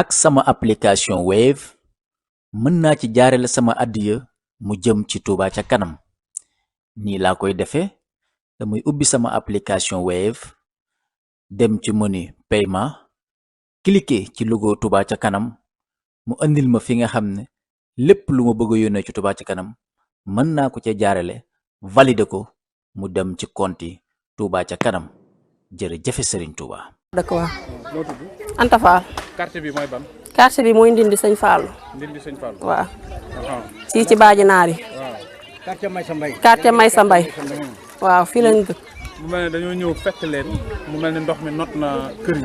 ak sama application Wave mën naa ci jaarale sama addiya mu jëm ci Touba ca kanam nii laa koy defee damay ubbi sama application Wave dem ci menu paiement cliquer ci logo Touba ca kanam mu andil ma fi nga xam ne lépp lu ma bëgg a yónnee ci Touba ca kanam mën naa ko ca jaarale valider ko mu dem ci compte Touba ca kanam jërëjëf Serigne Touba. dëkk waa Anta Fall. quartier bi mooy ban. quartier bi mooy Ndindi Sëñ Fallu. Ndindi Sëñ Fallu. waaw. fii ci Baaji Naari. waaw. quartier Maysa Mbaye. quartier Maysa Mbaye. waaw fii lañ dëkk. mu mel ne dañoo ñëw fekk leen mu mel ne ndox mi not na kër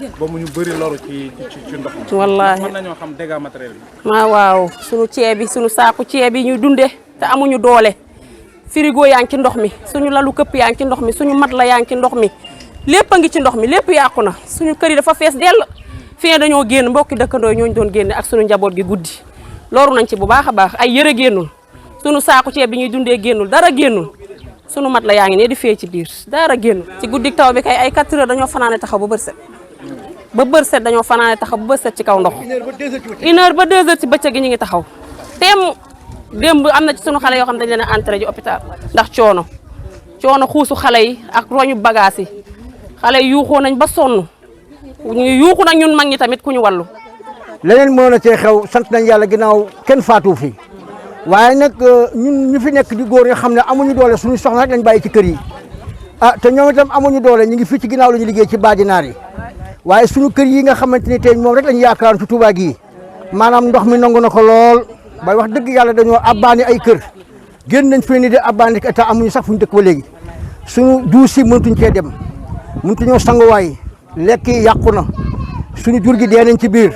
yi ba mu ñu bëri loru ci ndox mi. wallaahi mën nañoo xam dégâts matériels yi. waaw sunu ceeb bi sunu saaku ceeb yi ñuy dunde te amuñu doole. frigo yaa ngi ci ndox mi suñu lalu këpp yaa ngi ci ndox mi suñu mat la yaa ngi ci ndox mi lépp a ngi ci ndox mi lépp yàqu na suñu kër yi dafa fees dell fii dañoo génn mbokki dëkkandoo ñooñu doon génne ak suñu njaboot gi guddi loru nañ ci bu baax a baax ay yëre génnul suñu saaku ceeb bi ñuy dundee génnul dara génnul suñu mat la yaa ngi ne di fee ci biir dara génnul ci guddi taw bi kay ay 4 heures dañoo fanaane taxaw ba bër set dañoo fanaane taxaw ba bër set ci kaw ndox 1 heure ba 2 heures ci bëccëg gi ñu ngi taxaw teem démb am na ci sunu xale yoo xam dañ leen a entré ji hôpital ndax coono xuusu xale yi ak roñu bagage yi xale yi yuuxoo nañ ba sonn ñu yuuxu nañ ñun mag ñi tamit ku ñu wallu leneen moo na cee xew sant nañ yàlla ginnaaw kenn faatu fi waaye nag ñun ñu fi nekk di góor nga xam ne amuñu doole suñu soxna rek lañ bàyyi ci kër yi te ñoom itam amuñu doole ñu ngi fii ci ginnaaw la ñu liggéey ci Baaji Naar yi waaye suñu kër yi nga xamante ni tey moom rek lañu yaakaar ci Touba gii maanaam ndox mi nangu na ko lool bay wax dëgg yàlla dañoo abbaani ay kër génn nañ fee ni de abbaani te amuñu sax fu ñu dëkk ba léegi suñu duus yi mëntuñ cee dem mëntuñoo sanguwaay lekk yi yàqu na suñu jur gi dee nañ ci biir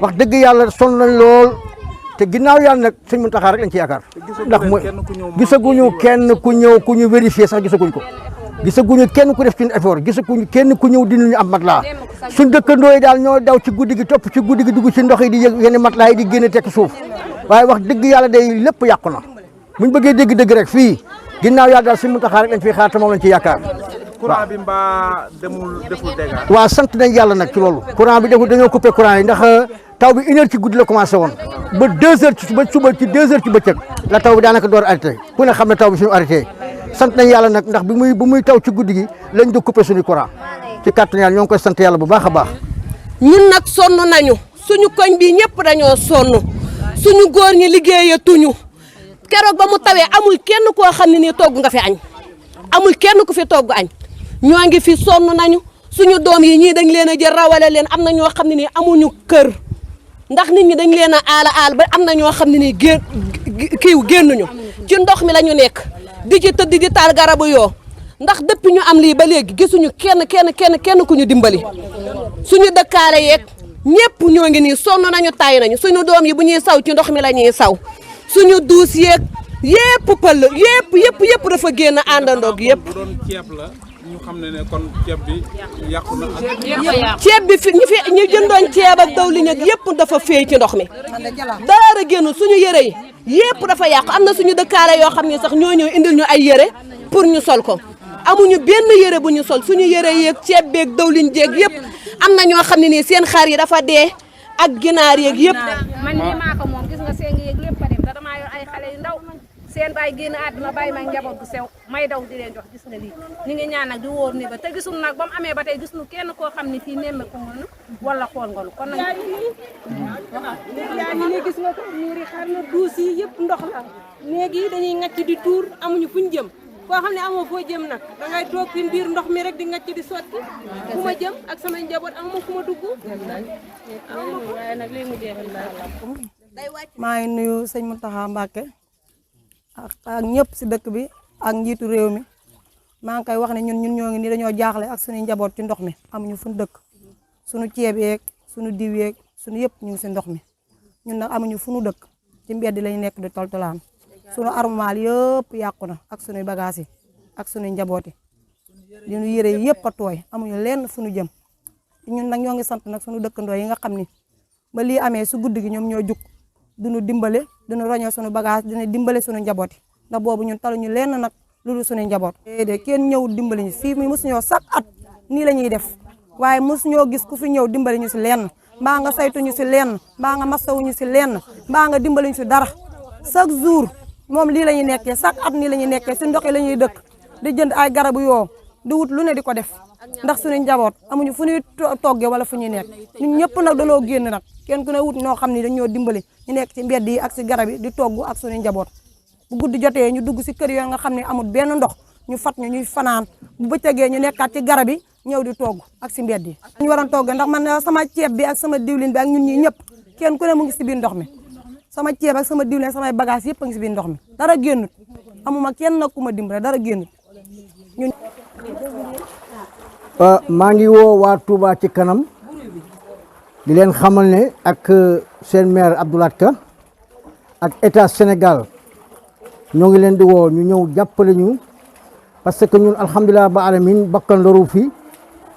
wax dëgg yàlla sonn nañ lool te ginnaaw yàlla nag sëñ Muntaxa rek lañ ci yaakaar ndax mooy gisaguñu kenn ku ñëw ku ñu vérifier sax gisaguñ ko gisaguñu kenn ku def ci effort gisaguñu kenn ku ñëw dinañu am matelas suñ dëkkandoo yi daal ñoo daw ci guddi gi topp ci guddi gi dugg ci ndox yi di yëg yenn matelas yi di génne tekk suuf waaye wax dëgg yàlla day lépp yàqu na buñ bëggee dégg-dëgg rek fii ginnaaw yàlla daal sëñ Muntaxa rek lañ fiy xaar te moom lañ ci yaakaar courant bi mbaa deful dégâts. waaw sant nañ yàlla nag ci loolu courant bi deful dañoo coupé courant yi ndax taw bi 1 heure ci guddi la commencé woon ba 2 heures ci suba ci 2 heures ci bëccëg la taw bi daanaka door arrêté ku ne xam ne taw bi suñu arrêté sant nañ yàlla nag ndax bu muy taw ci guddi gi lañ do coupé suñu courant ci kàttan yàlla ñoo ngi koy sant yàlla bu baax a baax. ñun nag sonn nañu suñu koñ bi ñëpp dañoo sonn suñu góor ñi liggéeyatuñu keroog ba mu tawee amul kenn koo xam ne nii togg nga fi añ amul kenn ku fi togg añ ñoo ngi fi sonn nañu suñu doom yi ñii dañ leen a jël rawale leen am na ñoo xam ne nii amuñu kër ndax nit ñi dañ leen a aal ba am na ñoo xam ne nii génnuñu ci ndox mi la ñu nekk di ci tëdd di taal garabu yoo ndax depuis ñu am lii ba léegi gisuñu kenn ku ñu dimbali suñu dëkkaale yeeg ñëpp ñoo ngi nii sonn nañu tay nañu suñu doom yi bu ñuy saw ci ndox mi la ñuy saw suñu duus yeeg yëpp pël yëpp dafa génn àndandoog yëpp. bu doon ceeb la ñu xam ne kon ceeb bi yàqu na. ceeb bi ñu jëndoon ceeb ak dawlin ak yëpp dafa féey ci ndox mi dara génn suñu yëre yi yëpp dafa yàqu am na suñu dëkkaale yoo xam ne sax ñoo ñëw indil ñu ay yëre pour ñu sol ko amuñu benn yëre bu ñu sol suñu yëre yeeg ceeb beeg dawlin jeeg yëpp am na ñoo xam ne nii seen xar yi dafa dee ak ginaar yeeg yëpp. man nii maa ko moom gis nga seen yeeg lépp a dem da damaa yor ay xale yu ndaw seen baay génn àdduna bàyyi ma njaboot gu sew may daw di leen jox gis nga lii ñu ngi ñaan nag di wóor ni ba te gisul nag ba mu amee ba tey gis nu kenn koo xam ne fii nemmeeku nga nu wala xool nga nu kon nag yaa ngi ne gis nga ko miir yi xar na duus yi yëpp ndox la léegi dañuy ngacc di tuur amuñu fuñ jëm koo xam ne amoo foo jëm nag dangay toog ci biir ndox mi rek di ngacc di sotti fu ma jëm ak samay njaboot amuma fu ma dugg waaye nag lii mu jeexal maa ngi nuyu sëñ Mountakha Mbacké ak ñëpp si dëkk bi ak njiitu réew mi maa ngi koy wax ne ñun ñoo ngi nii dañoo jaaxle ak suñu njaboot ci ndox mi amuñu fu ñu dëkk suñu ceeb yeeg suñu diw yeeg suñu yëpp ñu ngi si ndox mi ñun nag amuñu fu ñu dëkk ci mbedd lañu nekk di toltolaan suñu armoire yëpp yàqu na ak suñuy bagage yi ak suñuy njaboot yi diñu yëre yi yëpp a tooy amuñu lenn fu ñu jëm ñun nag ñoo ngi sant nag suñu dëkkandoo yi nga xam ni ba lii amee su guddi gi ñoom ñoo jug duñu dimbale duñu roñoo suñu bagage dina dimbale suñu njaboot yi ndax boobu ñun taluñu lenn nag lu dul suñu njaboot de kenn ñëw dimbali ñu fii mi mosuñoo chaque at nii la ñuy def waaye mosuñoo gis ku fi ñëw dimbali ñu si lenn mbaa nga saytuñu si lenn mbaa nga masawuñu si lenn mbaa nga dimbaliñu si dara chaque jour moom lii la ñuy nekkee chaque at nii la ñuy nekkee si ndox yi la ñuy dëkk di jënd ay garabu yoo di wut lu ne di ko def ndax suñu njaboot amuñu fu ñuy toggee wala fu ñuy nekk ñun ñëpp nag dañoo génn nag kenn ku ne wut ñoo xam ni dañoo dimbali ñu nekk ci mbedd yi ak si garab yi di togg ak suñu njaboot bu guddi jotee ñu dugg si kër yooyu nga xam ne amul benn ndox ñu fat ñu ñuy fanaan bu bëccëgee ñu nekkaat ci garab yi ñëw di togg ak si mbedd yi ñu waroon togg ndax man sama ceeb bi ak sama diwlin bi ak ñun ñi ñëpp kenn ku ne mu ngi si biir ndox mi sama ceeb ak sama diwlin samay bagage yëpp a ngi si biir ndox mi dara génnut amuma kenn nag ku ma dimbale dara génnut ñun maa ngi woo waa Touba ci kanam di leen xamal ne ak seen maire Abdou Lahad Ka ak état Sénégal ñoo ngi leen di woo ñu ñëw jàppale ñu parce que ñun alhamdulilah ba alamin bakkan loru fi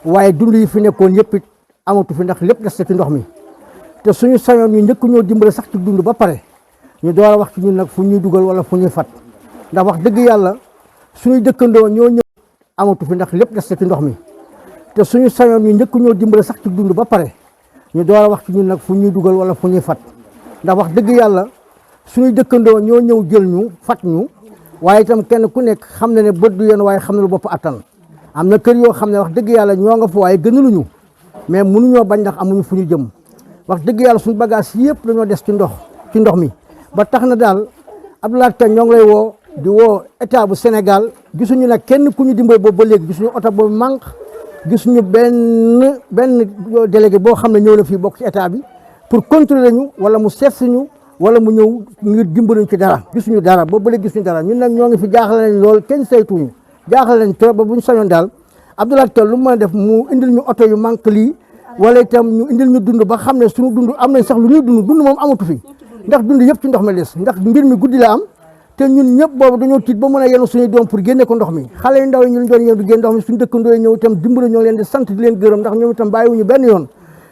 waaye dund yi fi nekkoon yëpp it amatu fi ndax lépp des na ci ndox mi te suñu sañoon ñu njëkk ñoo dimbale sax ci dund ba pare ñu door a wax ci ñun nag fu ñuy dugal wala fu ñuy fat ndax wax dëgg yàlla suñuy dëkkandoo ñoo ñëw amatu fi ndax lépp des na ci ndox mi te suñu sañoon ñu njëkk ñoo dimbale sax ci dund ba pare ñu door a wax ci ñun nag fu ñuy dugal wala fu ñuy fat ndax wax dëgg yàlla suñuy dëkkandoo ñoo ñëw jël ñu fat ñu waaye itam kenn ku nekk xam na ne bët du yéen waaye xam na lu bopp attan am na kër yoo xam ne wax dëgg yàlla ñoo nga fa waaye gënaluñu mais mënuñoo bañ ndax amuñu fu ñu jëm wax dëgg yàlla suñu bagage yëpp dañoo des ci ndox mi ba tax na daal Abdou Lahad Ka ñoo ngi lay woo di woo état bu Sénégal gisuñu nag kenn ku ñu dimbale boobu ba léegi gisuñu oto boobu manque gisuñu benn délégué boo xam ne ñëw na fii bokk ci état bi pour contrôler ñu wala mu seet ñu wala mu ñëw ngir dimbaliñ ci dara gisuñu dara boobu ba léegi gisuñu dara ñun nag ñoo ngi fi jaaxle nañ lool kenn saytuñu jaaxle nañ trop ba bu ñu sañoon daal Abdou Lahad Ka lu mu mën a def mu indil ñu oto yu manque lii wala itam ñu indil ñu dund ba xam ne suñu dund am nañ sax lu ñuy dund moom amatu fi ndax dund yëpp ci ndox mi des ndax mbir mi guddi la am te ñun ñëpp boobu dañoo tiit ba mën a yenu suñuy doom pour génne ko ndox mi xale yu ndaw yi ñu doon yenu di génne ndox mi suñu dëkkandoo yi ñëw itam dimbali ñoo leen di sant di leen gërëm ndax ñoom itam bàyyiwuñu benn yoon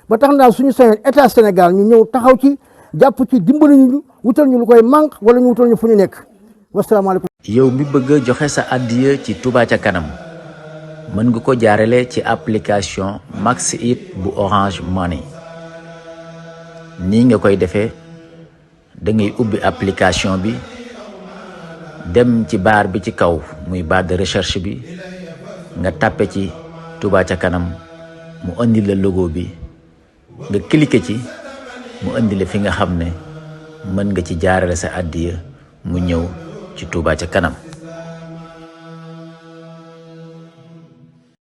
ba tax na daal suñu sañoon état Sénégal ñu ñëw taxaw ci jàpp ci dimbali ñu wutal ñu lu koy manque wala ñu wutal ñu fu ñu nekk wasalaamaaleykum. yow mi bëgg a joxe sa addiya ci Touba ca kanam mën nga ko jaarale ci application Max It bu Orange Money nii nga koy defee da ngay ubbi application bi dem ci barre bi ci kaw muy barre de recherche bi nga tàppe ci Touba ca kanam mu indi la logo bi nga cliquer ci mu indi la fi nga xam ne mën nga ci jaarale sa addiya mu ñëw ci Touba ca kanam.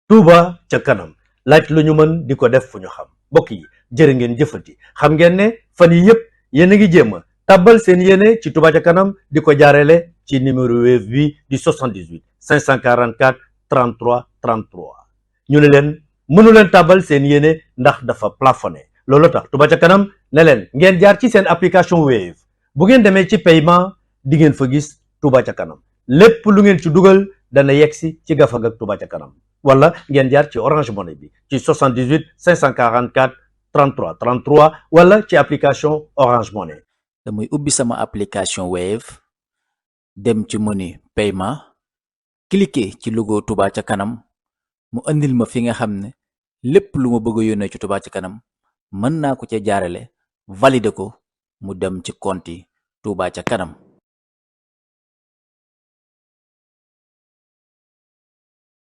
Touba ca kanam laaj lu ñu mën di ko def fu ñu xam mbokk yi jërë ngeen jëfati xam ngeen ne fan yi yëpp yéen a ngi jéem a tàbbal seen yéene ci Touba ca kanam di ko jaarale ci numéro Wave bi di 78 544 33 33 ñu ne leen mënu leen tàbbal seen yéene ndax dafa plafonné loolu tax Touba ca kanam ne leen ngeen jaar ci seen application Wave bu ngeen demee ci paiement di ngeen fa gis Touba ca kanam lépp lu ngeen ci dugal dana yegsi ci gafag ak Touba ca kanam wala ngeen jaar ci Orange Money bi ci 78 544 33 33 wala ci application Orange Money. damay ubbi sama application Wave dem ci menu paiement cliquer ci logo Touba ca kanam mu andil ma fi nga xam ne lépp lu ma bëgg a yónnee ci Touba ca kanam mën naa ko ca jaarale valider ko mu dem ci compte Touba ca kanam.